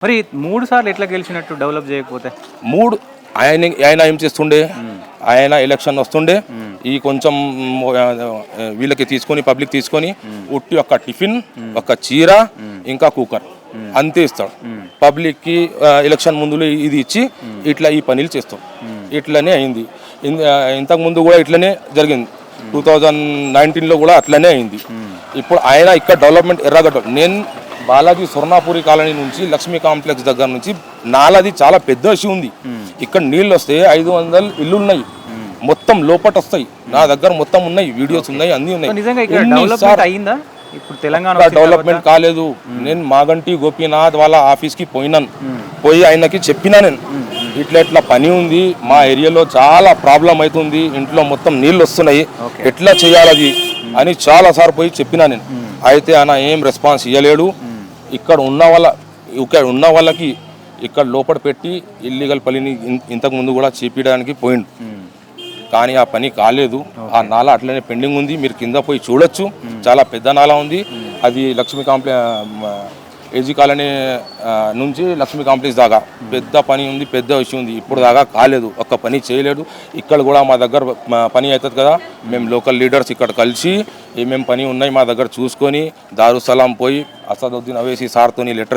మరి 3 సార్లు ఎట్లా గెలిచినట్టు డెవలప్ చేయకపోతే? ఆయన ఏం చేస్తుండే, ఆయన ఎలక్షన్ వస్తుండే ఈ కొంచెం వీళ్ళకి తీసుకొని పబ్లిక్ తీసుకొని ఉట్టి ఒక టిఫిన్, ఒక చీర, ఇంకా కుక్కర్ అంతే ఇస్తాడు. పబ్లిక్కి ఎలక్షన్ ముందులో ఇది ఇచ్చి ఇట్లా ఈ పనులు చేస్తాం. ఇట్లనే అయింది. ఇంతకుముందు కూడా ఇట్లనే జరిగింది. 2019లో కూడా అట్లనే అయింది. ఇప్పుడు ఆయన ఇక్కడ డెవలప్మెంట్ ఎర్రగడ్డ, నేను బాలాజీ స్వర్ణాపురి కాలనీ నుంచి లక్ష్మీ కాంప్లెక్స్ దగ్గర నుంచి నాలది చాలా పెద్ద ఇష్యూ ఉంది. ఇక్కడ నీళ్ళు వస్తే 500 ఇల్లు ఉన్నాయి, మొత్తం లోపట వస్తాయి. నా దగ్గర మొత్తం ఉన్నాయి, వీడియోస్ ఉన్నాయి, అన్ని ఉన్నాయి. ఇప్పుడు తెలంగాణ డెవలప్మెంట్ కాలేదు. నేను మాగంటి గోపీనాథ్ వాళ్ళ ఆఫీస్కి పోయి ఆయనకి చెప్పినా, నేను ఇట్లా పని ఉంది, మా ఏరియాలో చాలా ప్రాబ్లం అవుతుంది, ఇంట్లో మొత్తం నీళ్ళు వస్తున్నాయి, ఎట్లా చేయాలి అది అని చాలా సార్లు పోయి చెప్పినా నేను. అయితే ఆయన ఏం రెస్పాన్స్ ఇవ్వలేడు. ఇక్కడ ఉన్న వాళ్ళకి ఇక్కడ లోపల పెట్టి ఇల్లీగల్ పనిని ఇంతకు ముందు కూడా చేపించడానికి పోయిండు, కానీ ఆ పని కాలేదు. ఆ నాల అట్లనే పెండింగ్ ఉంది. మీరు కింద పోయి చూడొచ్చు, చాలా పెద్ద నాల ఉంది. అది లక్ష్మీ ఏజీ కాలనీ నుంచి లక్ష్మీ కాంప్లెక్స్ దాకా పెద్ద పని ఉంది, పెద్ద ఇష్యూ ఉంది. ఇప్పుడు దాకా కాలేదు, ఒక్క పని చేయలేదు. ఇక్కడ కూడా మా దగ్గర పని అవుతుంది కదా, మేము లోకల్ లీడర్స్ ఇక్కడ కలిసి ఏమేమి పని ఉన్నాయి మా దగ్గర చూసుకొని దారుసలాం పోయి అసదుద్దీన్ అవైసీ సార్తో లెటర్